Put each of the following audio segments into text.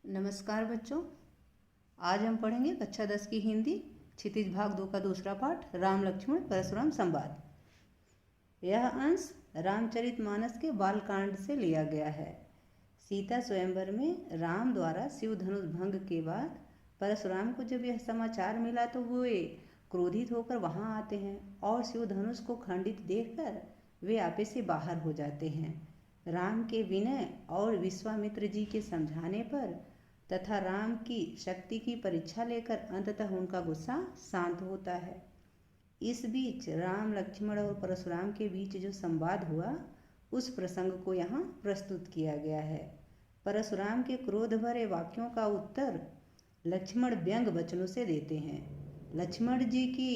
नमस्कार बच्चों। आज हम पढ़ेंगे कक्षा 10 की हिंदी क्षितिज भाग 2 का दूसरा पाठ राम लक्ष्मण परशुराम संवाद। यह अंश रामचरितमानस के बालकांड से लिया गया है। सीता स्वयंवर में राम द्वारा शिव धनुष भंग के बाद परशुराम को जब यह समाचार मिला तो वे क्रोधित होकर वहां आते हैं और शिव धनुष को खंडित देखकर वे आपे से बाहर हो जाते हैं। राम के विनय और विश्वामित्र जी के समझाने पर तथा राम की शक्ति की परीक्षा लेकर अंततः उनका गुस्सा शांत होता है। इस बीच राम लक्ष्मण और परशुराम के बीच जो संवाद हुआ उस प्रसंग को यहाँ प्रस्तुत किया गया है। परशुराम के क्रोध भरे वाक्यों का उत्तर लक्ष्मण व्यंग वचनों से देते हैं। लक्ष्मण जी की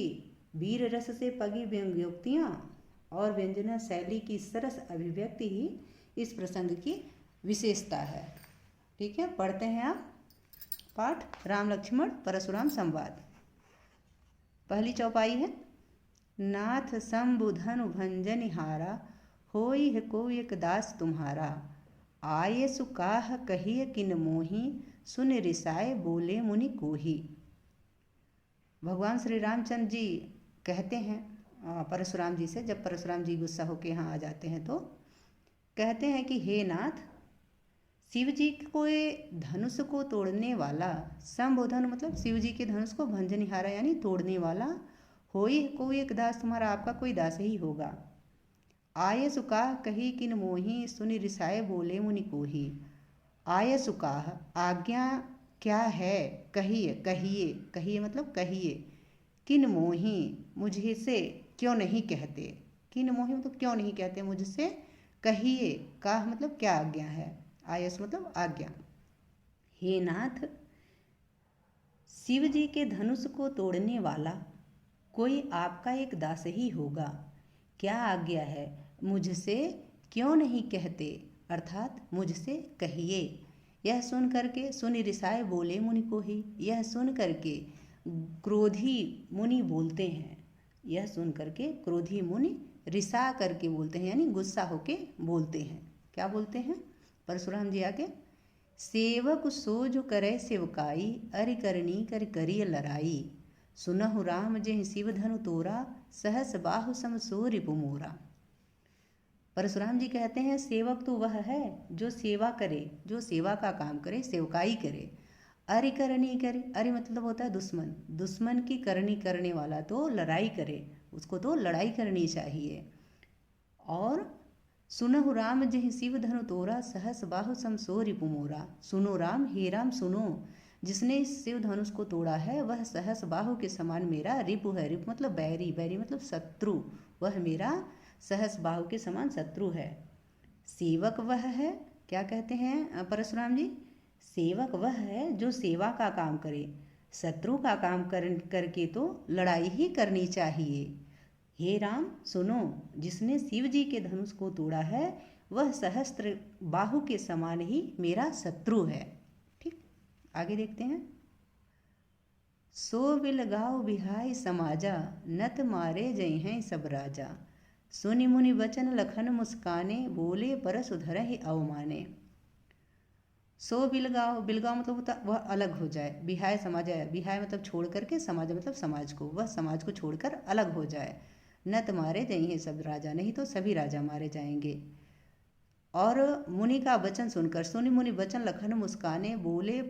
वीर रस से पगी व्यंग्योक्तियाँ और व्यंजना शैली की सरस अभिव्यक्ति ही इस प्रसंग की विशेषता है। ठीक है, पढ़ते हैं आप पाठ राम लक्ष्मण परशुराम संवाद। पहली चौपाई है। नाथ शंभुधनु भंजनिहारा होई है को एक दास तुम्हारा, आये सुकाह कहिए किन मोही, सुन रिसाए बोले मुनि कोही। भगवान श्री रामचंद्र जी कहते हैं परशुराम जी से, जब परशुराम जी गुस्सा होकर यहाँ आ जाते हैं तो कहते हैं कि हे नाथ, शिव जी को धनुष को तोड़ने वाला, शंभुधन मतलब शिव जी के धनुष को भंजनिहारा यानी तोड़ने वाला, होई कोई एक दास तुम्हारा, आपका कोई दास ही होगा। आय सुकाह कही किन मोही, सुनि रिसाए बोले मुनि कोही। आय सुकाह आज्ञा क्या है, कहिए कहिए, कहिए मतलब कहिए, किन मोही मुझे से क्यों नहीं कहते, किन मोही मतलब क्यों नहीं कहते मुझसे, कहिए काह मतलब क्या आज्ञा है, आयस मतलब आज्ञा। हे नाथ, शिव जी के धनुष को तोड़ने वाला कोई आपका एक दास ही होगा, क्या आज्ञा है, मुझसे क्यों नहीं कहते, अर्थात मुझसे कहिए। यह सुन करके सुनि रिसाए बोले मुनि को ही, यह सुन करके क्रोधी मुनि बोलते हैं, यह सुन करके क्रोधी मुनि रिसा करके बोलते हैं यानी गुस्सा होके बोलते हैं। क्या बोलते हैं परशुराम जी आगे, सेवक सो जो करे सेवकाई, अरि करनी कर करिय लड़ाई, सुनहु राम जेहि शिव धनु तोरा, सहस बाहु सम सो रिपु मोरा। परशुराम जी कहते हैं सेवक तो वह है जो सेवा करे, जो सेवा का काम करे, सेवकाई करे। अरि करनी करे, अरि मतलब होता है दुश्मन, दुश्मन की करनी करने वाला तो लड़ाई करे, उसको तो लड़ाई करनी चाहिए। और सुनहु राम जेहि शिव धनु तोरा, सहस बाहु सम सो रिपु मोरा। सुनो राम, हे राम सुनो, जिसने शिव धनुष को तोड़ा है वह सहस बाहु के समान मेरा रिपु है। रिपु मतलब बैरी, बैरी मतलब शत्रु, वह मेरा सहस बाहु के समान शत्रु है। सेवक वह है, क्या कहते हैं परशुराम जी, सेवक वह है जो सेवा का काम करे, शत्रु का काम करके तो लड़ाई ही करनी चाहिए। हे राम सुनो, जिसने शिव जी के धनुष को तोड़ा है वह सहस्त्र बाहु के समान ही मेरा शत्रु है। ठीक, आगे देखते हैं। सो बिलगाओ बिहाई समाजा, नत मारे जय हैं सब राजा, सुनि मुनि वचन लखन मुस्काने, बोले परस धरहि अवमाने। सो बिलगाओ, बिलगाओ मतलब होता वह अलग हो जाए, बिहाय समाजा, बिहाय मतलब छोड़ करके, समाज मतलब समाज को, वह समाज को छोड़कर अलग हो जाए। नत मारे जाएंगे सब राजा, नहीं तो सभी राजा मारे जाएंगे। और मुनि का वचन सुनकर, सुनि मुनि वचन लखन मुस्काने, बोले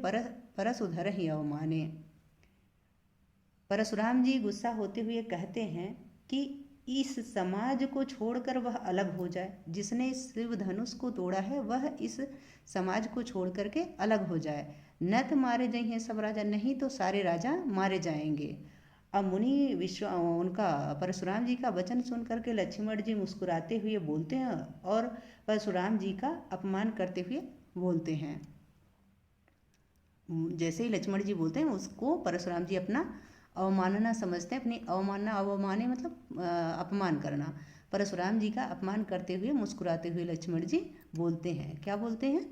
परस उधर ही अवमाने। परशुराम जी गुस्सा होते हुए कहते हैं कि इस समाज को छोड़कर वह अलग हो जाए, जिसने शिव धनुष को तोड़ा है वह इस समाज को छोड़ करके अलग हो जाए। नत मारे जाएंगे सब राजा, नहीं तो सारे राजा मारे जाएंगे। अब मुनि उनका परशुराम जी का वचन सुन करके लक्ष्मण जी मुस्कुराते हुए बोलते हैं और परशुराम जी का अपमान करते हुए बोलते हैं। जैसे ही लक्ष्मण जी बोलते हैं उसको परशुराम जी अपना अवमानना समझते हैं, अपनी अवमानना, अवमाने मतलब अपमान करना। परशुराम जी का अपमान करते हुए मुस्कुराते हुए लक्ष्मण जी बोलते हैं, क्या बोलते हैं,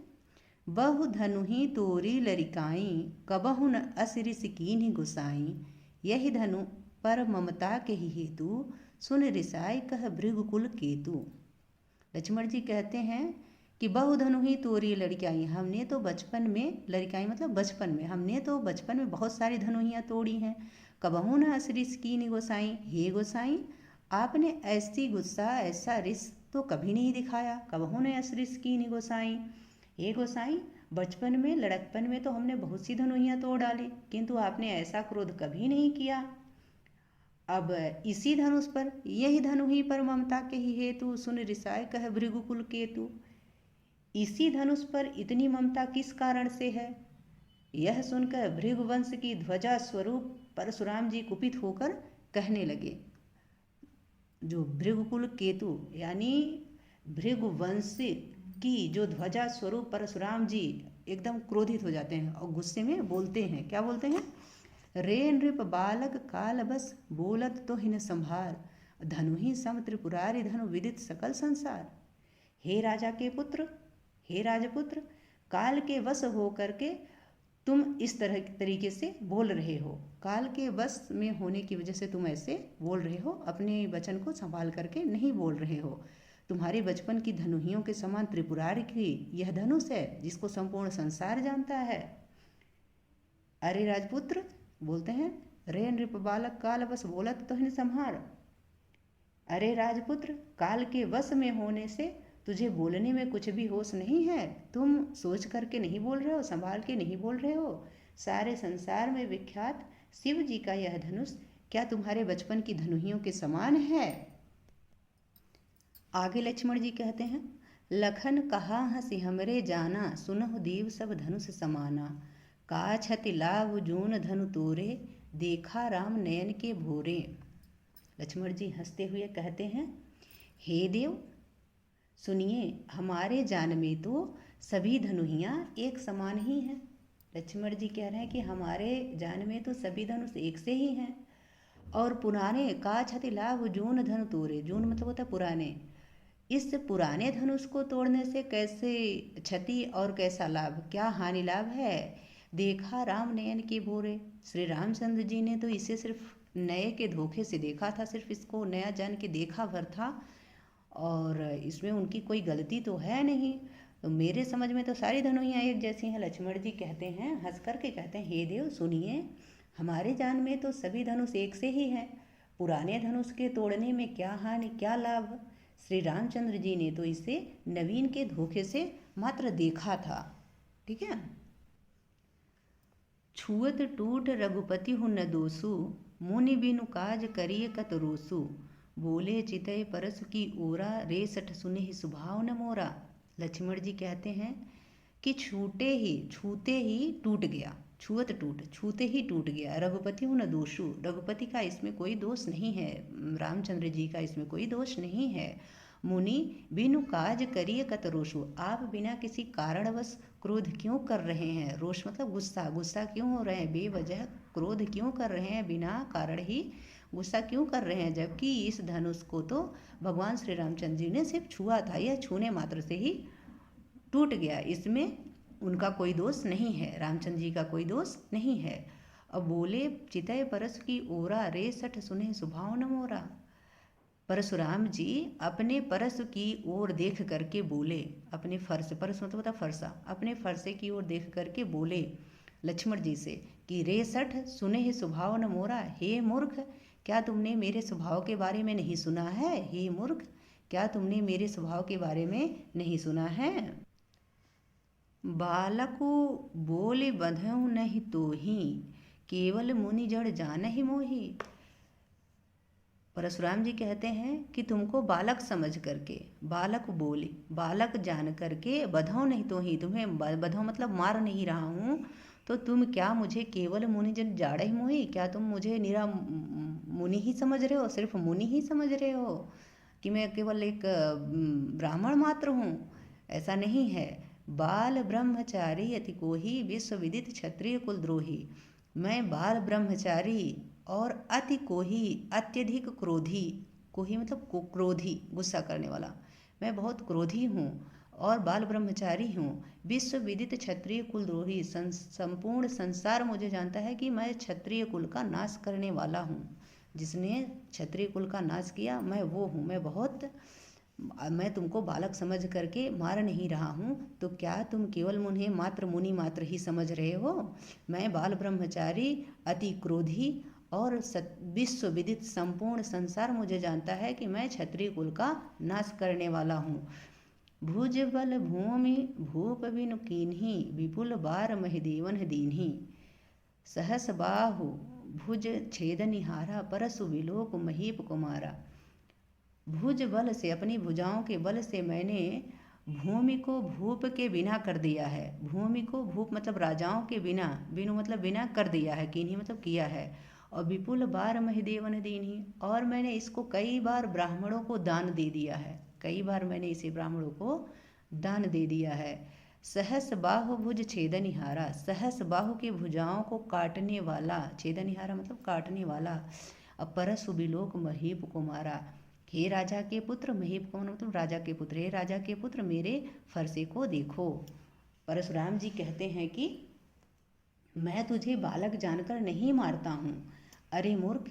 बहु धनु ही तोरी लरिकाई, कबहु न असि सिकीन गुसाई, यही धनु पर ममता के ही हेतु, सुन रिसाई कह भृगुकुल केतु। लक्ष्मण जी कहते हैं कि बहु धनु ही तोरी लड़कियाई, हमने तो बचपन में, लड़कियाई मतलब बचपन में, हमने तो बचपन में बहुत सारी धनुहियाँ तोड़ी हैं। कबहू न असरिस कीनी गोसाई, हे गोसाई आपने ऐसी गुस्सा ऐसा रिस तो कभी नहीं दिखाया। कबहू ने असरिस कीनी गोसाई, हे गोसाई बचपन में लड़कपन में तो हमने बहुत सी धनुहियाँ तोड़ डाली, किंतु आपने ऐसा क्रोध कभी नहीं किया। अब इसी धनुष पर, यही धनुही पर ममता के ही हेतु सुन रिसाय कह भृगुकुल केतु, इसी धनुष पर इतनी ममता किस कारण से है। यह सुनकर भृगुवंश की ध्वजा स्वरूप परशुराम जी कुपित होकर कहने लगे। जो भृगुकुल केतु यानी भृगुवंश की जो ध्वजा स्वरूप परशुराम जी एकदम क्रोधित हो जाते हैं और गुस्से में बोलते हैं। क्या बोलते हैं? रे नृप बालक काल बस बोलत तो हिन संभार, धनुहि सम त्रिपुरारी धनु विदित सकल संसार। हे राजा के पुत्र, हे राजपुत्र, काल के वश हो करके तुम इस तरीके से बोल रहे हो। काल के वश में होने की वजह से तुम ऐसे बोल रहे हो, अपने वचन को संभाल करके नहीं बोल रहे हो। तुम्हारे बचपन की धनुहियों के समान त्रिपुरारी की यह धनुष है जिसको संपूर्ण संसार जानता है। अरे राजपुत्र, बोलते हैं, रे नृप बालक काल वश बोलत तो हिन संहार। अरे राजपुत्र, काल के वश में होने से तुझे बोलने में कुछ भी होश नहीं है। तुम सोच करके नहीं बोल रहे हो, संभाल के नहीं बोल रहे हो। सारे संसार में विख्यात शिव जी का यह धनुष क्या तुम्हारे बचपन की धनुहियों के समान है? आगे लक्ष्मण जी कहते हैं, लखन कहा हंसी हमरे जाना, सुनहु देव सब धनुष समाना। का छति लाभ जून धनु तोरे, देखा राम नयन के भोरे। लक्ष्मण जी हंसते हुए कहते हैं, हे देव सुनिए, हमारे जान में तो सभी धनुहियाँ एक समान ही हैं। लक्ष्मण जी कह रहे हैं कि हमारे जान में तो सभी धनुष एक से ही हैं। और पुराने का छति लाभ जून धनु तोरे, जून मतलब होता है पुराने, इस पुराने धनुष को तोड़ने से कैसे क्षति और कैसा लाभ, क्या हानि लाभ है। देखा राम नयन के भोरे, श्री रामचंद्र जी ने तो इसे सिर्फ नए के धोखे से देखा था, सिर्फ इसको नया जान के देखा भर था और इसमें उनकी कोई गलती तो है नहीं। तो मेरे समझ में तो सारी धनुहियाँ एक जैसी हैं। लक्ष्मण जी कहते हैं, हंस करके कहते हैं, हे देव सुनिए, हमारे जान में तो सभी धनुष एक से ही हैं। पुराने धनुष के तोड़ने में क्या हानि क्या लाभ। श्री रामचंद्र जी ने तो इसे नवीन के धोखे से मात्र देखा था। ठीक है। छुअत टूट रघुपति हु न दोसु, मुनि बिनु काज करिय कत रोसु। बोले चितय परसु की ओरा, रे सठ सुने ही सुभाव न मोरा। लक्ष्मण जी कहते हैं कि छूते ही टूट गया, छुअत टूट, छूते ही टूट गया। रघुपति हूँ न दोषु, रघुपति का इसमें कोई दोष नहीं है, रामचंद्र जी का इसमें कोई दोष नहीं है। मुनि बिनु काज करिए कत रोषु, आप बिना किसी कारणवश क्रोध क्यों कर रहे हैं। रोष मतलब गुस्सा, गुस्सा क्यों हो रहे हैं, बेवजह क्रोध क्यों कर रहे हैं, बिना कारण ही गुस्सा क्यों कर रहे हैं। जबकि इस धनुष को तो भगवान श्री रामचंद्र जी ने सिर्फ छुआ था, यह छूने मात्र से ही टूट गया, इसमें उनका कोई दोष नहीं है, रामचंद्र जी का कोई दोष नहीं है। अब बोले चितय परस की ओरा, रे सठ सुने सुभाव न मोरा। परशुराम जी अपने परस की ओर देख करके बोले, अपने फरस, परस मतलब होता फरसा, अपने फरसे की ओर देख करके बोले लक्ष्मण जी से कि रे सठ सुने ही स्वभाव न मोरा, हे मूर्ख क्या तुमने मेरे स्वभाव के बारे में नहीं सुना है। हे मूर्ख क्या तुमने मेरे स्वभाव के बारे में नहीं सुना है। बालको बोले बंधऊ नहीं तो ही, केवल मुनि जड़ जान ही मोही। परशुराम जी कहते हैं कि तुमको बालक समझ करके, बालक बोले, बालक जान करके, बधाओ नहीं तो ही, तुम्हें बधाओ मतलब मार नहीं रहा हूँ, तो तुम क्या मुझे केवल मुनि जन जाड़ा ही मोही, क्या तुम मुझे निरा मुनि ही समझ रहे हो, सिर्फ मुनि ही समझ रहे हो कि मैं केवल एक ब्राह्मण मात्र हूँ। ऐसा नहीं है। बाल ब्रह्मचारी अति कोही, विश्व विदित क्षत्रिय कुलद्रोही। मैं बाल ब्रह्मचारी और अति कोही, अत्यधिक क्रोधी, कोही मतलब क्रोधी, गुस्सा करने वाला, मैं बहुत क्रोधी हूँ और बाल ब्रह्मचारी हूँ। विश्व विदित क्षत्रिय कुलद्रोही, संपूर्ण संसार मुझे जानता है कि मैं क्षत्रिय कुल का नाश करने वाला हूँ। जिसने क्षत्रिय कुल का नाश किया मैं वो हूँ। मैं बहुत मैं तुमको बालक समझ करके मार नहीं रहा हूँ, तो क्या तुम केवल मुन्हें मात्र मुनि मात्र ही समझ रहे हो? मैं बाल ब्रह्मचारी, अति क्रोधी और विश्व विदित संपूर्ण संसार मुझे जानता है कि मैं क्षत्रिय कुल का नाश करने वाला हूँ। भुज बल भूमि भूप बिनु कीन्ही, विपुल बार महिदेवन दीन्ही। सहस बाहु भुज छेद निहारा, परसु विलोक महीप कुमारा। भुज बल से, अपनी भुजाओं के बल से मैंने भूमि को भूप के बिना कर दिया है। भूमि को भूप मतलब राजाओं के बिना, बिनु मतलब बिना कर दिया है, कीन्ही मतलब किया है। और विपुल बार महिदेवन दीन्ही, और मैंने इसको कई बार ब्राह्मणों को दान दे दिया है। कई बार मैंने इसे ब्राह्मणों को दान दे दिया है। सहस बाहु भुज छेदनिहारा, सहस बाहु की भुजाओं को काटने वाला, छेदनिहारा मतलब काटने वाला। परसु विलोक महीप कुमारा, हे राजा के पुत्र, महीप कौन मतलब राजा के पुत्र, हे राजा के पुत्र मेरे फरसे को देखो। परशुराम जी कहते हैं कि मैं तुझे बालक जानकर नहीं मारता हूँ। अरे मूर्ख,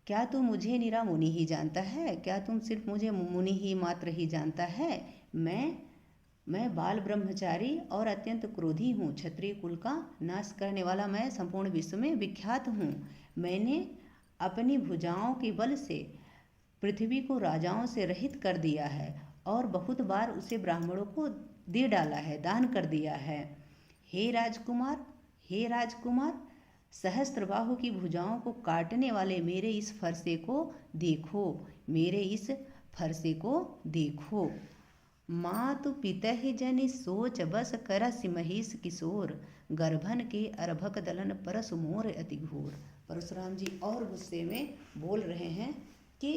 क्या तू मुझे निरा मुनि ही जानता है? क्या तुम सिर्फ मुझे मुनि ही मात्र ही जानता है? मैं बाल ब्रह्मचारी और अत्यंत क्रोधी हूँ, क्षत्रिय कुल का नाश करने वाला मैं संपूर्ण विश्व में विख्यात हूँ। मैंने अपनी भुजाओं के बल से पृथ्वी को राजाओं से रहित कर दिया है और बहुत बार उसे ब्राह्मणों को दे डाला है, दान कर दिया है। हे राजकुमार, हे राजकुमार, सहस्त्रबाहु की भुजाओं को काटने वाले मेरे इस फरसे को देखो, मेरे इस फरसे को देखो। मातु पितहि जनि सोच बस करस महिष किशोर, गर्भन के अर्भक दलन परस मोर अति घोर। परशुराम जी और गुस्से में बोल रहे हैं कि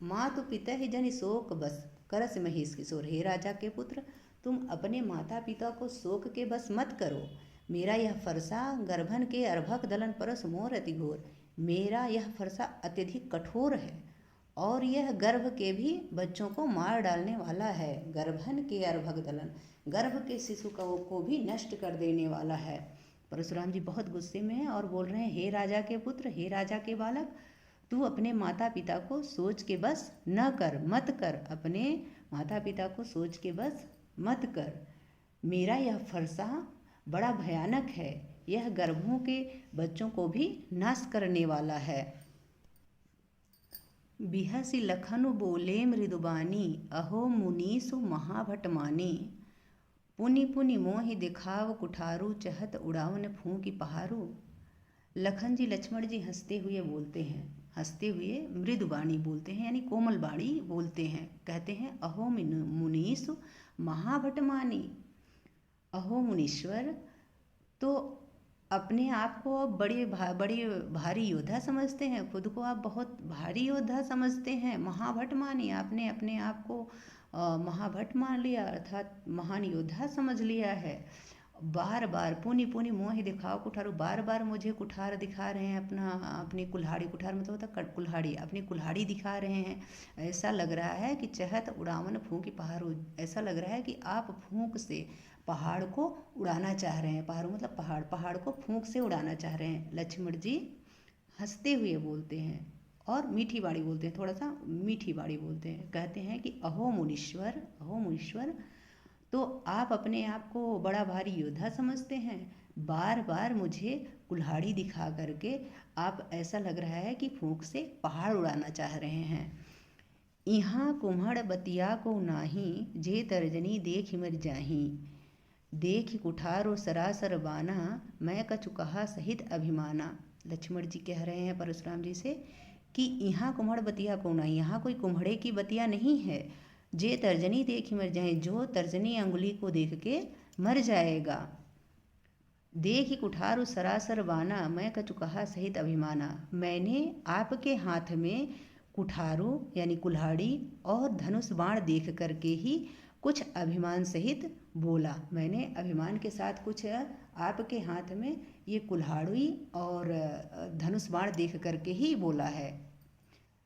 मातु पितहि जनि शोक बस करस महिष किशोर, हे राजा के पुत्र, तुम अपने माता पिता को शोक के बस मत करो। मेरा यह फरसा गर्भन के अर्भक दलन परस मोर अति घोर, मेरा यह फरसा अत्यधिक कठोर है और यह गर्भ के भी बच्चों को मार डालने वाला है। गर्भन के अर्भक दलन, गर्भ के शिशु को भी नष्ट कर देने वाला है। परशुराम जी बहुत गुस्से में हैं और बोल रहे हैं, हे राजा के पुत्र, हे राजा के बालक, तू अपने माता पिता को सोच के बस न कर, मत कर, अपने माता पिता को सोच के बस मत कर। मेरा यह फरसा बड़ा भयानक है, यह गर्भों के बच्चों को भी नाश करने वाला है। बिहसी लखनु बोले मृदुबानी, अहो मुनीसु महाभटमानी। पुनि पुनि मोहि दिखाव कुठारू, चहत उड़ावन फूंकी पहारू। लखन जी लक्ष्मण जी हंसते हुए बोलते हैं, हंसते हुए मृदुबाणी बोलते हैं यानी कोमल बाणी बोलते हैं। कहते हैं, अहो मुनीसु महाभटमानी। अहो मुनीश्वर, तो अपने आप को आप बड़े भारी योद्धा समझते हैं, खुद को आप बहुत भारी योद्धा समझते हैं। महाभट मानी, आपने अपने आप को महाभट मान लिया, अर्थात महान योद्धा समझ लिया है। बार बार पुनि पुनि मोह दिखाओ कुठारू, बार बार मुझे कुठार दिखा रहे हैं, अपनी कुल्हाड़ी, कुठार मतलब होता है कुल्हाड़ी, अपनी कुल्हाड़ी दिखा रहे हैं। ऐसा लग रहा है कि चहत उड़ावन फूंकी पहाड़ू, ऐसा लग रहा है कि आप फूंक से पहाड़ को उड़ाना चाह रहे हैं। पहाड़ मतलब पहाड़ को फूंक से उड़ाना चाह रहे हैं। लक्ष्मण जी हंसते हुए बोलते हैं और मीठी बाड़ी बोलते हैं, थोड़ा सा मीठी बाड़ी बोलते हैं। कहते हैं कि अहो मुनीश्वर, अहो मुनीश्वर, तो आप अपने आप को बड़ा भारी योद्धा समझते हैं। बार बार मुझे कुल्हाड़ी दिखा करके आप ऐसा लग रहा है कि फूंक से पहाड़ उड़ाना चाह रहे हैं। यहाँ कुम्हड़ बतिया को नाही, जे तर्जनी देख मर जाही। देख कुठारो सरासर बाना, मैं कछु कहा सहित अभिमाना। लक्ष्मण जी कह रहे हैं परशुराम जी से कि यहाँ कुम्हड़ बतिया को नहीं, यहाँ कोई कुम्हड़े की बतिया नहीं है। जे तर्जनी देख मर जाए, जो तर्जनी अंगुली को देख के मर जाएगा। देख कुठारो सरासर बाना, मैं कछु कहा सहित अभिमाना। मैंने आपके हाथ में कुठारो यानी कुल्हाड़ी और धनुष बाण देख करके ही कुछ अभिमान सहित बोला। मैंने अभिमान के साथ कुछ आपके हाथ में ये कुल्हाड़ी और धनुष बाण देख करके ही बोला है।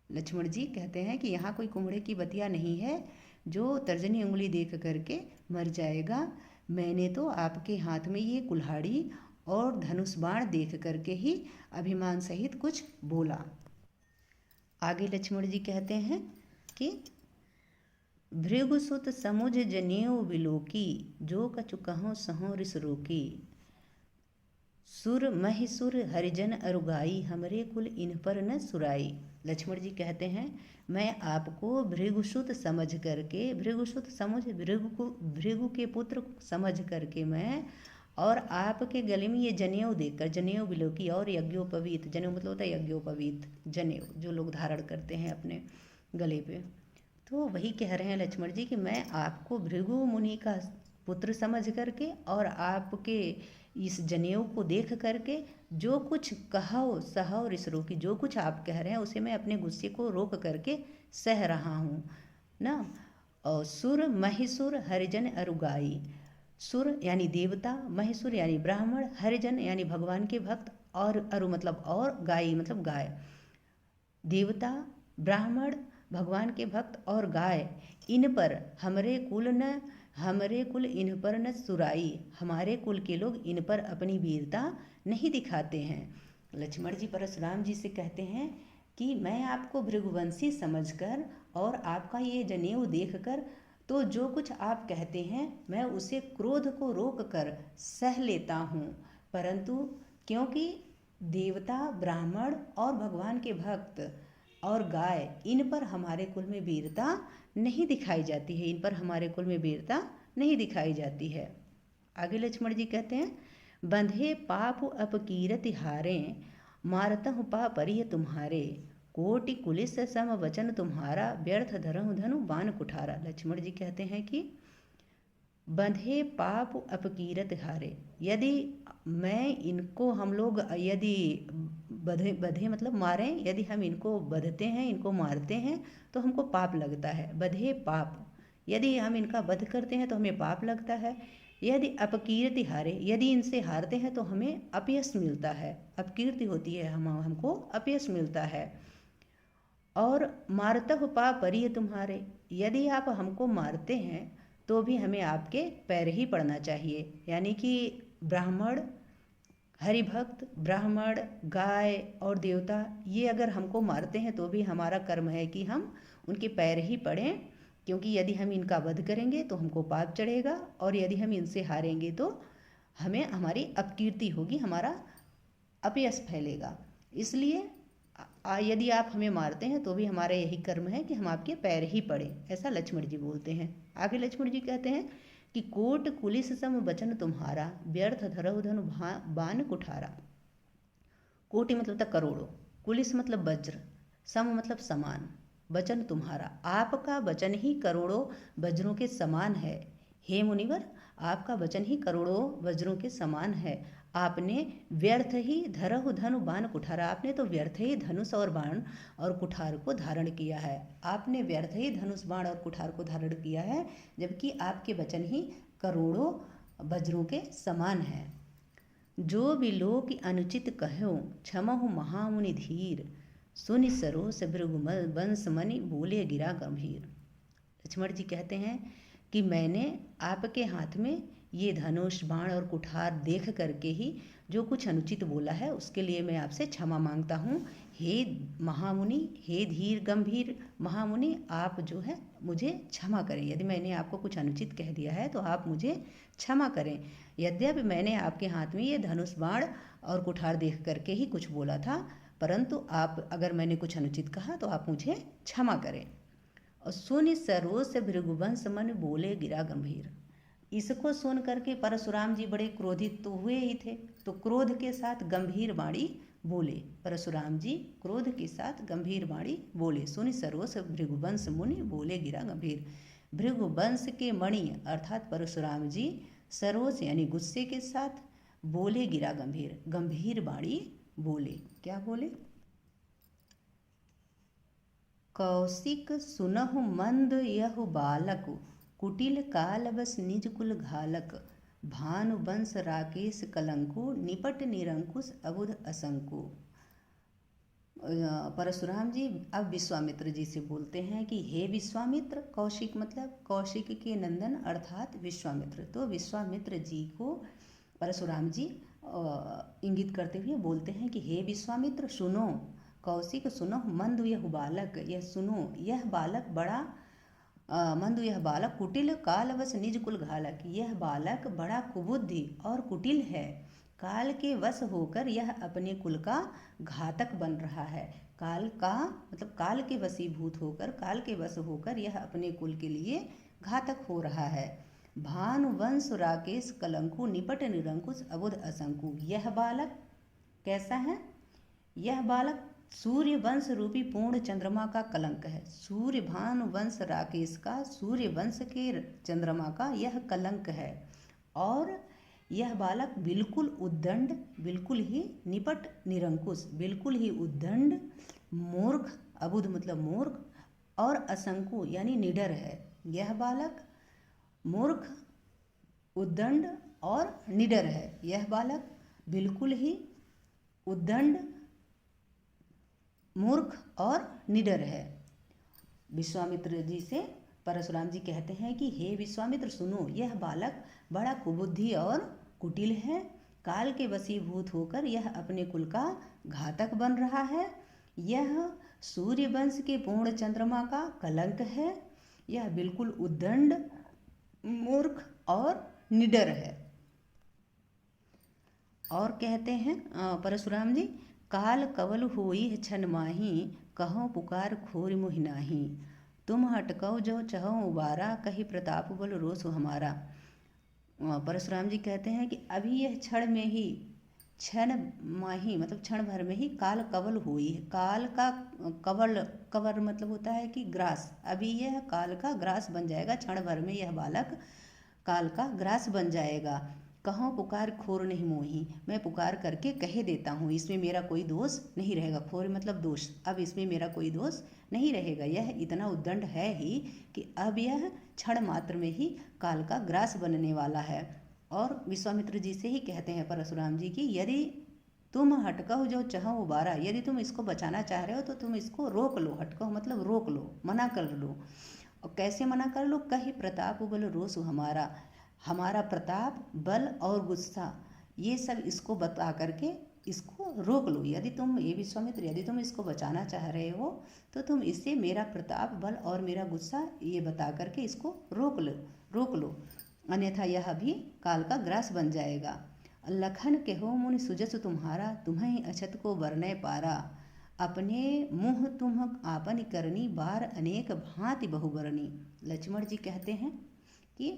लक्ष्मण जी कहते हैं कि यहाँ कोई कुम्हड़े की बतिया नहीं है जो तर्जनी उंगली देख करके मर जाएगा। मैंने तो आपके हाथ में ये कुल्हाड़ी और धनुष बाण देख करके ही अभिमान सहित कुछ बोला। आगे लक्ष्मण जी कहते हैं कि भृगुसुत समुझ जनेऊ बिलोकी, जो कछु कहो सहो रिस रोकी। सुर महिसुर हरिजन अरुगाई, हमरे कुल इन पर न सुराई। लक्ष्मण जी कहते हैं मैं आपको भृगुसुत समझ करके, भृगुसुत समझ भृगु के पुत्र समझ करके मैं, और आपके गले में ये जनेऊ देखकर, जनेऊ बिलोकी और यज्ञोपवीत, जनेऊ मतलब होता है यज्ञोपवीत जनेऊ जो लोग धारण करते हैं अपने गले पे, तो वही कह रहे हैं लक्ष्मण जी कि मैं आपको भृगु मुनि का पुत्र समझ करके और आपके इस जनेऊ को देख करके जो कुछ कहो सहो रिस रोकी, जो कुछ आप कह रहे हैं उसे मैं अपने गुस्से को रोक करके सह रहा हूँ ना। और सुर महिसुर हरिजन अरुगाई, सुर यानी देवता, महिसुर यानी ब्राह्मण, हरिजन यानी भगवान के भक्त, और अरु मतलब और, गाई मतलब गाय। देवता, ब्राह्मण, भगवान के भक्त और गाय, इन पर हमरे कुल इन पर न सुराई, हमारे कुल के लोग इन पर अपनी वीरता नहीं दिखाते हैं। लक्ष्मण जी परशुराम जी से कहते हैं कि मैं आपको भृगुवंशी समझकर और आपका ये जनेऊ देखकर तो जो कुछ आप कहते हैं मैं उसे क्रोध को रोक कर सह लेता हूँ, परंतु क्योंकि देवता, ब्राह्मण और भगवान के भक्त और गाय, इन पर हमारे कुल में वीरता नहीं दिखाई जाती है, इन पर हमारे कुल में वीरता नहीं दिखाई जाती है। आगे लक्ष्मण जी कहते हैं बंधे पाप अपकीरति हारे, मारतहु पापरिय तुम्हारे, कोटि कुलिस सम वचन तुम्हारा, व्यर्थ धरहु धनु बाण कुठारा। लक्ष्मण जी कहते हैं कि बंधे पाप अपकीरत हारे, यदि मैं इनको, हम लोग यदि बधे मतलब मारें, यदि हम इनको बधते हैं, इनको मारते हैं तो हमको पाप लगता है। बधे पाप, यदि हम इनका वध करते हैं तो हमें पाप लगता है। यदि अपकीर्ति हारे, यदि इनसे हारते हैं तो हमें अपयश मिलता है, अपकीर्ति होती है, हमको अपयश मिलता है। और मारतह पाप परिय तुम्हारे, यदि आप हमको मारते हैं तो भी हमें आपके पैर ही पड़ना चाहिए। यानी कि ब्राह्मण, हरिभक्त, ब्राह्मण, गाय और देवता, ये अगर हमको मारते हैं तो भी हमारा कर्म है कि हम उनके पैर ही पड़ें, क्योंकि यदि हम इनका वध करेंगे तो हमको पाप चढ़ेगा, और यदि हम इनसे हारेंगे तो हमें हमारी अपकीर्ति होगी, हमारा अपयश फैलेगा। इसलिए यदि आप हमें मारते हैं तो भी हमारा यही कर्म है कि हम आपके पैर ही पड़े, ऐसा लक्ष्मण जी बोलते हैं। आगे लक्ष्मण जी कहते हैं कि कोट कुलिस सम वचन तुम्हारा, व्यर्थ धरहु धनु बाण कुठारा। कोटि मतलब था करोड़ों, कुलिस मतलब वज्र, सम मतलब समान, वचन तुम्हारा, आपका वचन ही करोड़ों वज्रों के समान है। हे मुनिवर, आपका वचन ही करोड़ों वज्रों के समान है। आपने व्यर्थ ही धरहु धनु बाण कुठारा, आपने तो व्यर्थ ही धनुष और बाण और कुठार को धारण किया है। आपने व्यर्थ ही धनुष, बाण और कुठार को धारण किया है, जबकि आपके वचन ही करोड़ों वज्रों के समान है। जो भी लोग अनुचित कहो, क्षमहु महामुनि धीर, सुनि सरोस भृगुमल वंश मणि, बोले गिरा गंभीर। लक्ष्मण जी कहते हैं कि मैंने आपके हाथ में ये धनुष, बाण और कुठार देख करके ही जो कुछ अनुचित बोला है उसके लिए मैं आपसे क्षमा मांगता हूँ। हे महामुनि, हे धीर गंभीर महामुनि, आप जो है मुझे क्षमा करें। यदि मैंने आपको कुछ अनुचित कह दिया है तो आप मुझे क्षमा करें। यद्यपि मैंने आपके हाथ में ये धनुष, बाण और कुठार देख करके ही कुछ बोला था, परंतु आप अगर मैंने कुछ अनुचित कहा तो आप मुझे क्षमा करें। और सुनि सरोस भृगुवंश मन, बोले गिरा गंभीर। इसको सुन करके परशुराम जी बड़े क्रोधित तो हुए ही थे, तो क्रोध के साथ गंभीर वाणी बोले। परशुराम जी क्रोध के साथ गंभीर वाणी बोले। सुनि सरोस भृगुवंश मुनि, बोले गिरा गंभीर। भृगुवंश के मणि अर्थात परशुराम जी सरोस यानी गुस्से के साथ, बोले गिरा गंभीर, गंभीर वाणी बोले। क्या बोले? कौशिक सुनहु मंद यहु बालक, कुटिल काल बस निज कुल घालक, भानु वंश राकेश कलंकु, निपट निरंकुश अबुध असंकु। परशुराम जी अब विश्वामित्र जी से बोलते हैं कि हे विश्वामित्र, कौशिक मतलब कौशिक के नंदन अर्थात विश्वामित्र, तो विश्वामित्र जी को परशुराम जी इंगित करते हुए बोलते हैं कि हे विश्वामित्र सुनो, कौशिक सुनो मंद यह बालक, यह सुनो, यह बालक बड़ा मंदु यह बालक कुटिल कालवश निज कुल घालक। यह बालक बड़ा कुबुद्धि और कुटिल है, काल के वश होकर यह अपने कुल का घातक बन रहा है। काल का मतलब काल के वशीभूत होकर, काल के वश होकर यह अपने कुल के लिए घातक हो रहा है। भानु वंश राकेश कलंकु निपट निरंकुश अबुध असंकु। यह बालक कैसा है? यह बालक सूर्य वंश रूपी पूर्ण चंद्रमा का कलंक है। सूर्य भानु वंश राकेश का, सूर्य वंश के चंद्रमा का यह कलंक है। और यह बालक बिल्कुल उद्दंड, बिल्कुल ही निपट निरंकुश, बिल्कुल ही उद्दंड, मूर्ख, अबुध मतलब मूर्ख, और असंकु यानी निडर है। यह बालक मूर्ख, उद्दंड और निडर है। यह बालक बिल्कुल ही उद्दंड, मूर्ख और निडर है। विश्वामित्र जी से परशुराम जी कहते हैं कि हे विश्वामित्र सुनो, यह बालक बड़ा कुबुद्धि और कुटिल है, काल के वशीभूत होकर यह अपने कुल का घातक बन रहा है। यह सूर्य वंश के पूर्ण चंद्रमा का कलंक है। यह बिल्कुल उद्दंड, मूर्ख और निडर है। और कहते हैं परशुराम जी, काल कवल होई छन माही, कहो पुकार खोर मोहि नाही। तुम हटकौ जो चहो उबारा, कही प्रताप बल रोष हमारा। परशुराम जी कहते हैं कि अभी यह क्षण में ही, क्षण माही मतलब क्षण भर में ही काल कवल हुई है। काल का कवल, कवर मतलब होता है कि ग्रास। अभी यह काल का ग्रास बन जाएगा, क्षण भर में यह बालक काल का ग्रास बन जाएगा। कहो पुकार खोर नहीं मोही, मैं पुकार करके कह देता हूँ, इसमें मेरा कोई दोष नहीं रहेगा। खोर मतलब दोष, अब इसमें मेरा कोई दोष नहीं रहेगा। यह इतना उद्दंड है ही कि अब यह क्षण मात्र में ही काल का ग्रास बनने वाला है। और विश्वामित्र जी से ही कहते हैं परशुराम जी की, यदि तुम हटकहो जो चहो उबारा, यदि तुम इसको बचाना चाह रहे हो तो तुम इसको रोक लो। हटकहो मतलब रोक लो, मना कर लो। और कैसे मना कर लो? कही प्रताप बल रोष हमारा, हमारा प्रताप, बल और गुस्सा, ये सब इसको बता करके इसको रोक लो। यदि तुम, ये विश्वामित्र, यदि तुम इसको बचाना चाह रहे हो तो तुम इससे मेरा प्रताप, बल और मेरा गुस्सा ये बता करके इसको रोक लो, अन्यथा यह भी काल का ग्रास बन जाएगा। लखन कहो मुनि सुजस तुम्हारा, तुम्हें अछत को बरने पारा। अपने मुँह तुम आपन करनी, बार अनेक भांति बहुबरनी। लक्ष्मण जी कहते हैं कि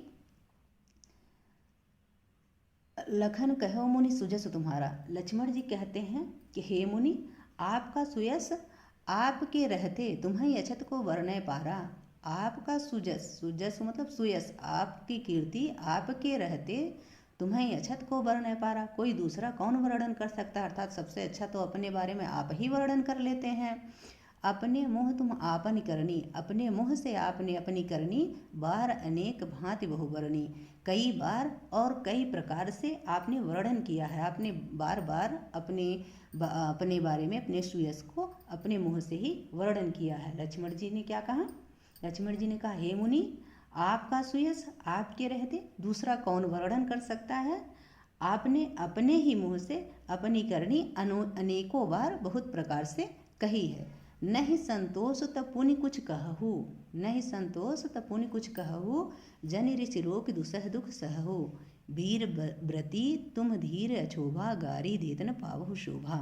लखन कहो मुनि सुजस तुम्हारा। लक्ष्मण जी कहते हैं कि हे मुनि, आपका सुयस आपके रहते तुम्हें अछत को वर्णय पारा। आपका सुजस, सुजस मतलब सुयस, आपकी कीर्ति आपके रहते तुम्हें अछत को वर्णय पारा। कोई दूसरा कौन वर्णन कर सकता है? अर्थात सबसे अच्छा तो अपने बारे में आप ही वर्णन कर लेते हैं। अपने मुँह तुम आपन करनी, अपने मुँह से आपने अपनी करनी, बार अनेक भांति बहुबरनी, कई बार और कई प्रकार से आपने वर्णन किया है। आपने बार बार अपने बारे में, अपने सुयश को अपने मुँह से ही वर्णन किया है। लक्ष्मण जी ने क्या कहा? लक्ष्मण जी ने कहा, हे मुनि, आपका सुयश आपके रहते दूसरा कौन वर्णन कर सकता है? आपने अपने ही मुँह से अपनी करनी अनेकों बार बहुत प्रकार से कही है। नहीं संतोष त पुनि कुछ कहू, नहीं संतोष त पुनि कुछ कहू, जनि ऋषि रोक दुसह दुख सहू। वीर व्रती तुम धीर अछोभा, गारी देत न पावहु शोभा।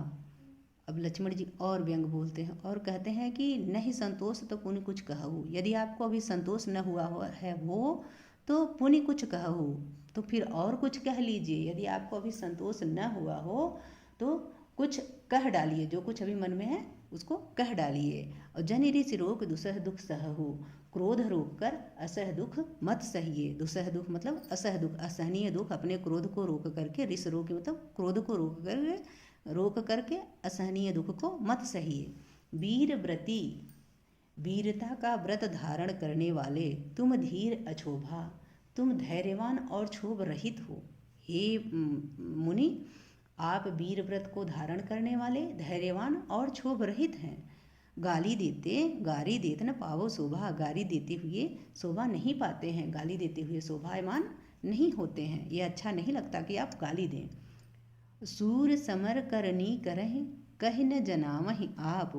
अब लक्ष्मण जी और व्यंग बोलते हैं और कहते हैं कि नहीं संतोष तो पुनि कुछ कहू, यदि आपको अभी संतोष न हुआ है वो तो पुनि कुछ कहू, तो फिर और कुछ कह लीजिए। यदि आपको अभी संतोष न हुआ हो तो कुछ कह डालिए, जो कुछ अभी मन में है उसको कह डालिए। और जनि ऋषि रोक दुसह दुख सहु, क्रोध रोक कर असह दुख मत सहिए। दुसह दुख मतलब असह दुख, असहनीय दुख, अपने क्रोध को रोक करके, ऋषि रोक मतलब क्रोध को रोक करके असहनीय दुख को मत सहिए। वीर व्रती, वीरता का व्रत धारण करने वाले, तुम धीर अछोभा, तुम धैर्यवान और क्षोभ रहित हो। हे मुनि, आप वीर व्रत को धारण करने वाले, धैर्यवान और क्षोभ रहित हैं। गाली देत न पावो शोभा, गाली देते हुए शोभा नहीं पाते हैं, गाली देते हुए शोभायमान नहीं होते हैं। ये अच्छा नहीं लगता कि आप गाली दें। सूर समर करनी करहि, कहि न जनामहि आप,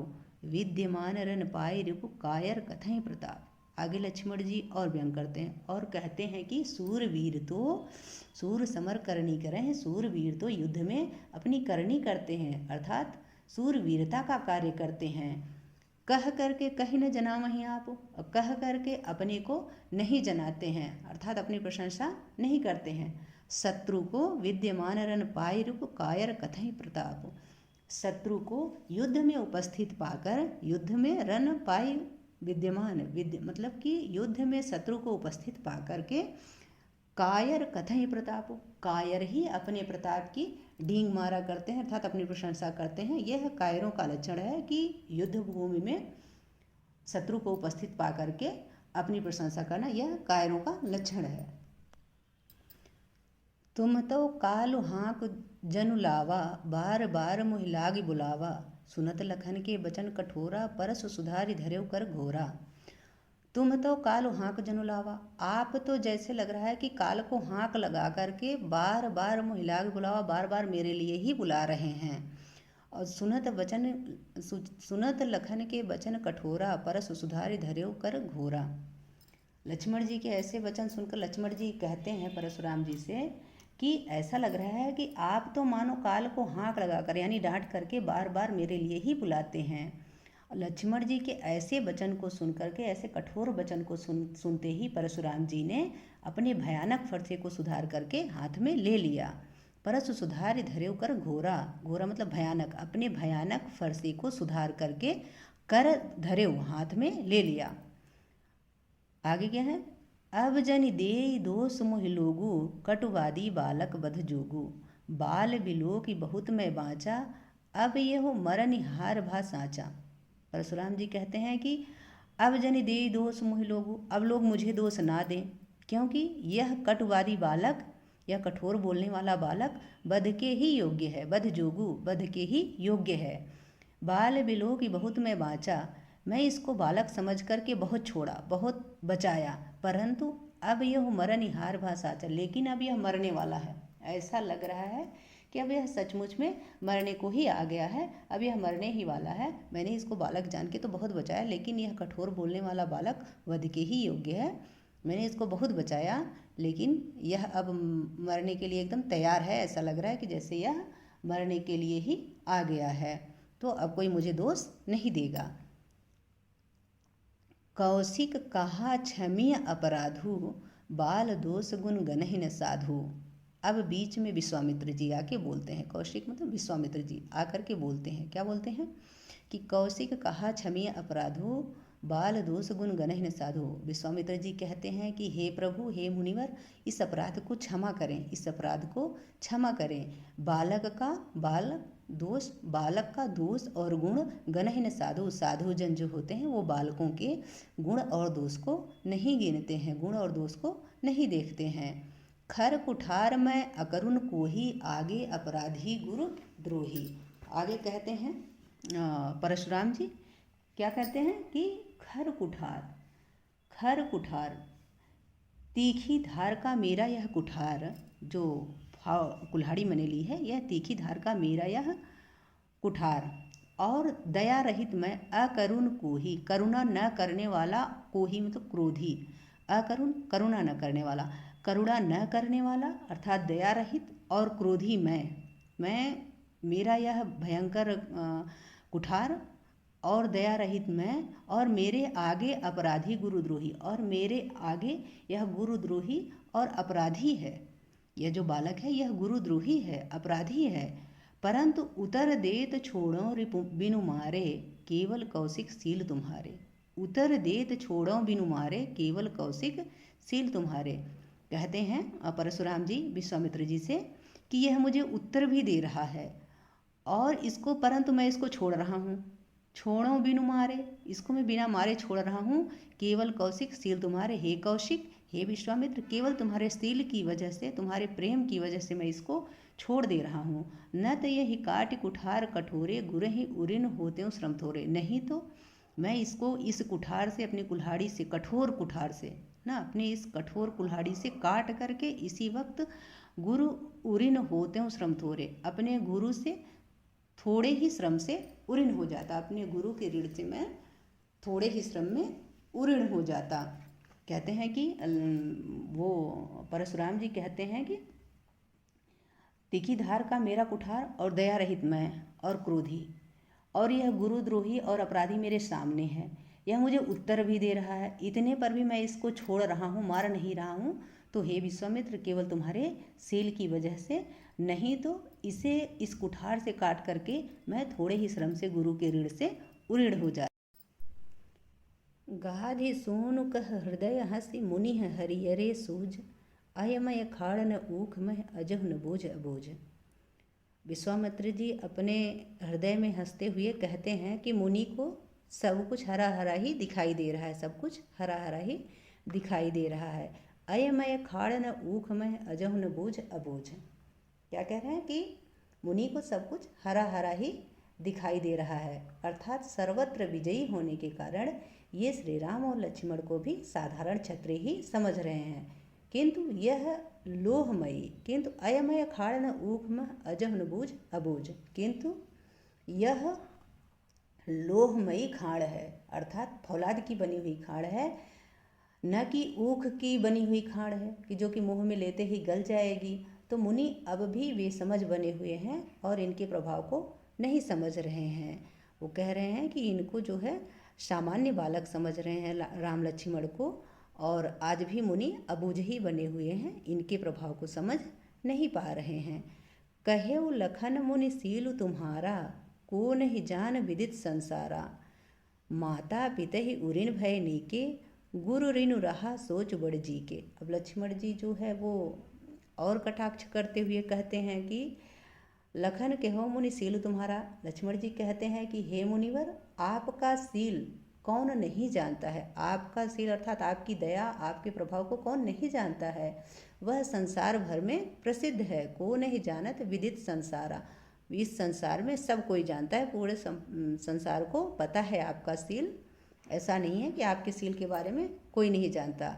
विद्यमान रन पाए रिपु, कायर कथहि प्रताप। आगे लक्ष्मण जी और व्यंग करते हैं और कहते हैं कि सूरवीर तो सूर समर करनी करें, सूरवीर तो युद्ध में अपनी करनी करते हैं, अर्थात सूरवीरता का कार्य करते हैं। कह करके कहीं न जना वहीं आप, कह करके अपने को नहीं जनाते हैं, अर्थात अपनी प्रशंसा नहीं करते हैं। शत्रु को विद्यमान रन पाई रूप कायर कथई प्रताप, शत्रु को युद्ध में उपस्थित पाकर, युद्ध में रन पाई विद्यमान मतलब कि युद्ध में शत्रु को उपस्थित पा करके कायर कथई प्रताप, कायर ही अपने प्रताप की ढींग मारा करते हैं, अर्थात अपनी प्रशंसा करते हैं। यह कायरों का लक्षण है कि युद्ध भूमि में शत्रु को उपस्थित पा करके अपनी प्रशंसा करना, यह कायरों का लक्षण है। तुम तो कालु हाँक जनु लावा, बार बार मुहि लागी बुलावा, सुनत लखन के बचन कठोरा, परस सुधारि धर्यो कर घोरा। तुम तो काल हाँक जनु लावा, आप तो जैसे लग रहा है कि काल को हाँक लगा करके बार बार मुहि लागी बुलावा, बार बार मेरे लिए ही बुला रहे हैं। और सुनत लखन के बचन कठोरा, परस सुधारि धर्यो कर घोरा। लक्ष्मण जी के ऐसे वचन सुनकर लक्ष्मण जी कहते हैं परशुराम जी से कि ऐसा लग रहा है कि आप तो मानो काल को हाँक लगाकर यानी डांट करके बार बार मेरे लिए ही बुलाते हैं। लक्ष्मण जी के ऐसे वचन को सुन करके, ऐसे कठोर वचन को सुनते ही परशुराम जी ने अपने भयानक फरसे को सुधार करके हाथ में ले लिया। परसु सुधार धर्यो कर घोरा, घोरा मतलब भयानक, अपने भयानक फरसे को सुधार करके कर धर्यो हाथ में ले लिया। आगे क्या है, अब जनि देई दोष मोहि लोगु, कटुवादी बालक बध जोगु, बाल बिलो की बहुत मैं बाँचा, अब ये हो मरनिहार भा साँचा। परशुराम जी कहते हैं कि अब जनि देई दोष मोहि लोगु, अब लोग मुझे दोष ना दें, क्योंकि यह कटुवादी बालक, यह कठोर बोलने वाला बालक बध के ही योग्य है, बध जोगु बध के ही योग्य है। बाल बिलो की बहुत मैं बाँचा, मैं इसको बालक समझ करके बहुत छोड़ा, बहुत बचाया, परंतु अब यह मरनिहार भा साँचा, लेकिन अब यह मरने वाला है। ऐसा लग रहा है कि अब यह सचमुच में मरने को ही आ गया है, अब यह मरने ही वाला है। मैंने इसको बालक जान के तो बहुत बचाया, लेकिन यह कठोर बोलने वाला बालक वध के ही योग्य है। मैंने इसको बहुत बचाया, लेकिन यह अब मरने के लिए एकदम तैयार है। ऐसा लग रहा है कि जैसे यह मरने के लिए ही आ गया है, तो अब कोई मुझे दोष नहीं देगा। कौशिक कहा क्षमीय अपराधु, बाल दोष गुण गनहि न साधु। अब बीच में विश्वामित्र जी आके बोलते हैं, कौशिक मतलब विश्वामित्र जी आकर के बोलते हैं, क्या बोलते हैं कि कौशिक कहा क्षमीय अपराधु, बाल दोष गुण गनहि न साधु। विश्वामित्र जी कहते हैं कि हे प्रभु, हे मुनिवर, इस अपराध को क्षमा करें, इस अपराध को क्षमा करें। बालक का दोष और गुण गनहि न साधु, साधु जन जो होते हैं वो बालकों के गुण और दोष को नहीं गिनते हैं, गुण और दोष को नहीं देखते हैं। खर कुठार में अकरुण कोही, आगे अपराधी गुरु द्रोही। आगे कहते हैं परशुराम जी क्या कहते हैं कि खर कुठार तीखी धार का मेरा यह कुठार, जो कुल्हाड़ी मैंने ली है, यह तीखी धार का मेरा यह कुठार, और दया रहित मैं अकरुण कोही, करुणा न करने वाला, कोही मतलब क्रोधी, अकरुण करुणा न करने वाला, करुणा न करने वाला अर्थात दया रहित, और क्रोधी मैं मेरा यह भयंकर कुठार, और दया रहित मैं, और मेरे आगे अपराधी गुरुद्रोही, और मेरे आगे यह गुरुद्रोही और अपराधी है। यह जो बालक है यह गुरुद्रोही है, अपराधी है। परंतु उतर देत छोड़ो रिपु बिनु मारे, केवल कौशिक सील तुम्हारे। उतर देत छोड़ो बिनु मारे, केवल कौशिक सील तुम्हारे। कहते हैं परशुराम जी विश्वामित्र जी से कि यह मुझे उत्तर भी दे रहा है, और इसको परंतु मैं इसको छोड़ रहा हूँ, छोड़ो बिनु मारे, इसको मैं बिना मारे छोड़ रहा हूँ। केवल कौशिक सील तुम्हारे, हे कौशिक, हे विश्वामित्र, केवल तुम्हारे सील की वजह से, तुम्हारे प्रेम की वजह से मैं इसको छोड़ दे रहा हूँ। न तो यही काट कुठार कठोरे, गुरे ही उरिन होते हो श्रम थोरे। नहीं तो मैं इसको इस कुठार से, अपनी कुल्हाड़ी से, कठोर कुठार से ना, अपनी इस कठोर कुल्हाड़ी से काट करके इसी वक्त गुरु उरिन होते हो श्रम थोरे, अपने गुरु से थोड़े ही श्रम से उरिन हो जाता, अपने गुरु के ऋण से मैं थोड़े ही श्रम में उऋण हो जाता। कहते हैं कि वो परशुराम जी कहते हैं कि तीखी धार का मेरा कुठार और दया रहित मैं और क्रोधी, और यह गुरुद्रोही और अपराधी मेरे सामने है। यह मुझे उत्तर भी दे रहा है, इतने पर भी मैं इसको छोड़ रहा हूँ, मार नहीं रहा हूँ। तो हे विश्वामित्र, केवल तुम्हारे सील की वजह से, नहीं तो इसे इस कुठार से काट करके मैं थोड़े ही श्रम से गुरु के ऋण से उऋण हो जाता। गाधि सोनु कह हृदय हंसी मुनि हरियरे सूझ, अयमय खाड़ न ऊख मह अजह न बोझ अबोझ। विश्वामित्र जी अपने हृदय में हंसते हुए कहते हैं कि मुनि को सब कुछ हरा हरा ही दिखाई दे रहा है, सब कुछ हरा हरा ही दिखाई दे रहा है। अयमय खाड़ न ऊख मह अजह न बोझ अबोझ। क्या कह रहे हैं कि मुनि को सब कुछ हरा हरा ही दिखाई दे रहा है, अर्थात सर्वत्र विजयी होने के कारण ये श्री राम और लक्ष्मण को भी साधारण क्षत्रिय ही समझ रहे हैं। किंतु यह लोहमयी, किंतु अयमय खाड़ न ऊख मह अजह न बूझ अबूझ, किंतु यह लोहमयी खाड़ है, अर्थात फौलाद की बनी हुई खाड़ है, न कि ऊख की बनी हुई खाड़ है कि जो कि मुंह में लेते ही गल जाएगी। तो मुनि अब भी वे समझ बने हुए हैं और इनके प्रभाव को नहीं समझ रहे हैं। वो कह रहे हैं कि इनको जो है सामान्य बालक समझ रहे हैं राम लक्ष्मण को, और आज भी मुनि अबूझ ही बने हुए हैं, इनके प्रभाव को समझ नहीं पा रहे हैं। कहेउ लखन मुनि सीलु तुम्हारा, को नहीं जान विदित संसारा। माता पिता ही उऋण भय नीके, गुरु ऋण रहा सोच बड़ जी के। अब लक्ष्मण जी जो है वो और कटाक्ष करते हुए कहते हैं कि लखन कहो मुनि सील तुम्हारा। लक्ष्मण जी कहते हैं कि हे मुनिवर, आपका सील कौन नहीं जानता है। आपका सील अर्थात आपकी दया, आपके प्रभाव को कौन नहीं जानता है। वह संसार भर में प्रसिद्ध है। को नहीं जानत विदित संसारा, इस संसार में सब कोई जानता है, पूरे संसार को पता है आपका सील। ऐसा नहीं है कि आपके सील के बारे में कोई नहीं जानता।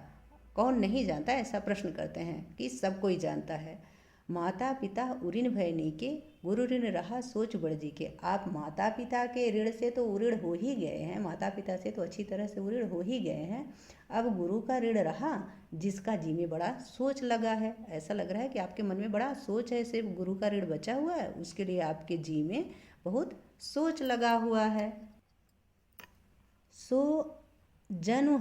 कौन नहीं जानता, ऐसा प्रश्न करते हैं कि सब कोई जानता है। माता पिता उऋण भय नीके, गुरु ऋण रहा सोच बड़ जी के। आप माता पिता के ऋण से तो उऋण हो ही गए हैं, माता पिता से तो अच्छी तरह से उऋण हो ही गए हैं। अब गुरु का ऋण रहा जिसका जी में बड़ा सोच लगा है। ऐसा लग रहा है कि आपके मन में बड़ा सोच है, सिर्फ गुरु का ऋण बचा हुआ है, उसके लिए आपके जी में बहुत सोच लगा हुआ है। सो जनु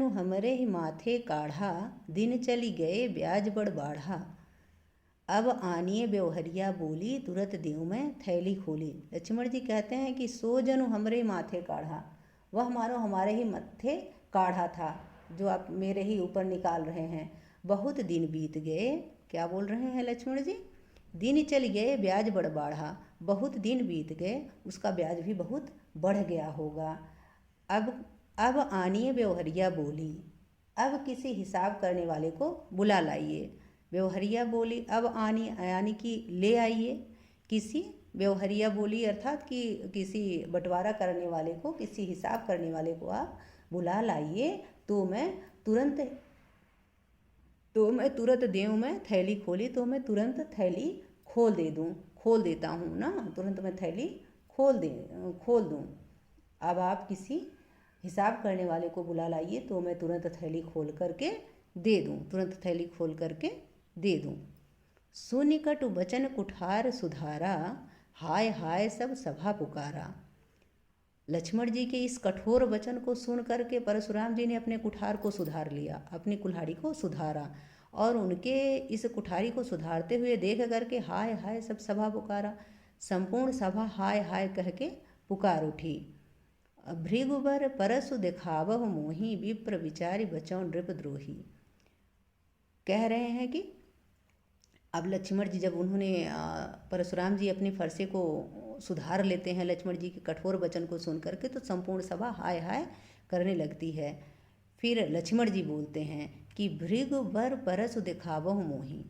हमरे ही माथे काढ़ा, दिन चली गए ब्याज बड़ बाढ़ा। अब आनिए व्यवहरिया बोली, तुरंत देव में थैली खोली। लक्ष्मण जी कहते हैं कि सो जनु हमरे माथे काढ़ा, वह मानो हमारे ही मत्थे काढ़ा था जो आप मेरे ही ऊपर निकाल रहे हैं। बहुत दिन बीत गए, क्या बोल रहे हैं लक्ष्मण जी? दिन चल गए ब्याज बड़ बाढ़ा, बहुत दिन बीत गए, उसका ब्याज भी बहुत बढ़ गया होगा। अब आनिए व्यवहरिया बोली, अब किसी हिसाब करने वाले को बुला लाइए। व्यवहरिया बोली, अब आनी यानी कि ले आइए किसी। व्यवहरिया बोली अर्थात कि किसी बंटवारा करने वाले को, किसी हिसाब करने वाले को आप बुला लाइए, तो मैं तुरंत देऊँ। मैं थैली खोली तो मैं तुरंत थैली खोल देता हूँ ना, तुरंत मैं थैली खोल दूँ। अब आप किसी हिसाब करने वाले को बुला लाइए तो मैं तुरंत थैली खोल करके दे दूँ, तुरंत थैली खोल करके दे दूँ। सुनिकट वचन कुठार सुधारा, हाय हाय सब सभा पुकारा। लक्ष्मण जी के इस कठोर वचन को सुन करके परशुराम जी ने अपने कुठार को सुधार लिया, अपनी कुल्हाड़ी को सुधारा, और उनके इस कुठारी को सुधारते हुए देख करके हाय हाय सब सभा पुकारा। संपूर्ण सभा हाय हाय कह के पुकार उठी। भृगुबर परसु दिखावह मोही, विप्र विचारी बचौ नृपद्रोही। कह रहे हैं कि अब लक्ष्मण जी जब उन्होंने परशुराम जी अपने फरसे को सुधार लेते हैं लक्ष्मण जी के कठोर वचन को सुन करके, तो संपूर्ण सभा हाय हाय करने लगती है। फिर लक्ष्मण जी बोलते हैं कि भृगु बर परसु दिखावह मोही।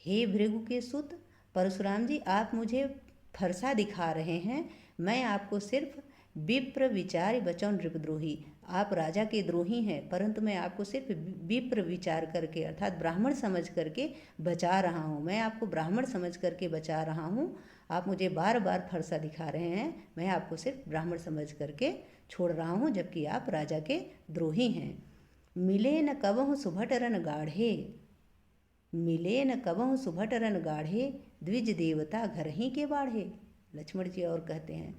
हे भृगु के सुत परशुराम जी, आप मुझे फरसा दिखा रहे हैं, मैं आपको सिर्फ विप्र विचार बचौ नृपद्रोही, आप राजा के द्रोही हैं, परंतु मैं आपको सिर्फ विप्र विचार करके अर्थात ब्राह्मण समझ करके बचा रहा हूँ। मैं आपको ब्राह्मण समझ करके बचा रहा हूँ। आप मुझे बार बार फरसा दिखा रहे हैं, मैं आपको सिर्फ ब्राह्मण समझ करके छोड़ रहा हूँ, जबकि आप राजा के द्रोही हैं। मिले न कबहु सुभट रन गाढ़े, मिले न कबहु सुभट रन गाढ़े, द्विज देवता घर ही के बाढ़े। लक्ष्मण जी और कहते हैं,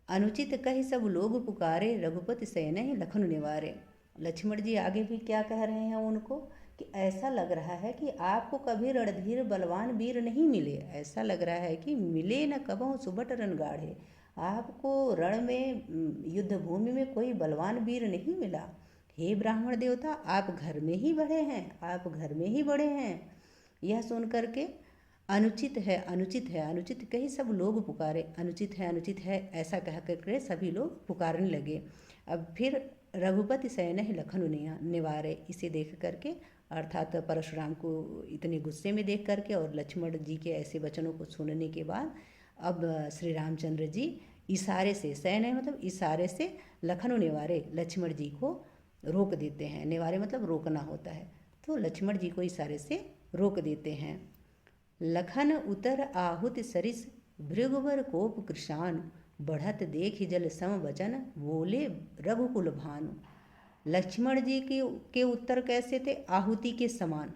अनुचित कही सब लोग पुकारे, रघुपति सैन्य लखन निवारे। लक्ष्मण जी आगे भी क्या कह रहे हैं उनको कि ऐसा लग रहा है कि आपको कभी रणधीर बलवान वीर नहीं मिले। ऐसा लग रहा है कि मिले न कबहु सुभट रन गाढ़े, आपको रण में युद्ध भूमि में कोई बलवान वीर नहीं मिला। हे ब्राह्मण देवता, आप घर में ही बढ़े हैं, आप घर में ही बड़े हैं। यह सुन करके अनुचित है, अनुचित है, अनुचित कही सब लोग पुकारे, अनुचित है ऐसा कह करके सभी लोग पुकारने लगे। अब फिर रघुपति सैन्य लखन निवारे, इसे देख करके अर्थात परशुराम को इतने गुस्से में देख करके और लक्ष्मण जी के ऐसे वचनों को सुनने के बाद अब श्री रामचंद्र जी इशारे से, सैन्य मतलब इशारे से, लखन निवारे लक्ष्मण जी को रोक देते हैं। निवारे मतलब रोकना होता है, तो लक्ष्मण जी को इशारे से रोक देते हैं। लखन उतर आहुति सरिस, भृगुवर कोप कृशान, बढ़त देख जल सम वचन, बोले रघुकुल भानु। लक्ष्मण जी के उत्तर कैसे थे? आहुति के समान।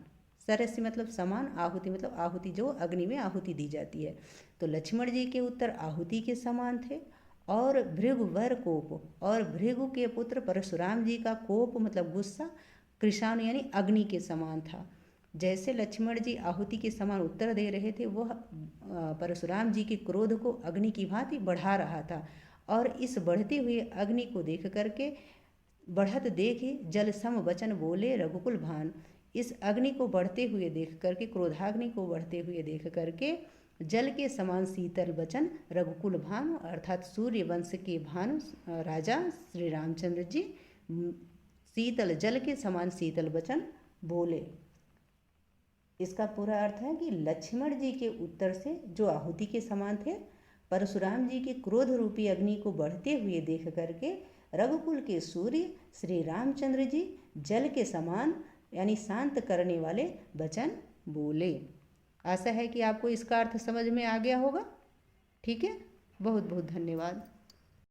सरस मतलब समान, आहुति मतलब आहुति जो अग्नि में आहुति दी जाती है। तो लक्ष्मण जी के उत्तर आहुति के समान थे। और भृगुवर कोप, और भृगु के पुत्र परशुराम जी का कोप मतलब गुस्सा, कृशान यानी अग्नि के समान था। जैसे लक्ष्मण जी आहुति के समान उत्तर दे रहे थे, वह परशुराम जी के क्रोध को अग्नि की भांति बढ़ा रहा था। और इस बढ़ते हुए अग्नि को देख करके, बढ़त देखे जल सम वचन बोले रघुकुल भानु, इस अग्नि को बढ़ते हुए देख करके, क्रोधाग्नि को बढ़ते हुए देख करके जल के समान शीतल वचन रघुकुल भानु अर्थात सूर्य वंश के भानु राजा श्री रामचंद्र जी शीतल जल के समान शीतल वचन बोले। इसका पूरा अर्थ है कि लक्ष्मण जी के उत्तर से जो आहुति के समान थे, परशुराम जी के क्रोध रूपी अग्नि को बढ़ते हुए देख करके रघुकुल के सूर्य श्री रामचंद्र जी जल के समान यानी शांत करने वाले वचन बोले। आशा है कि आपको इसका अर्थ समझ में आ गया होगा। ठीक है, बहुत बहुत धन्यवाद।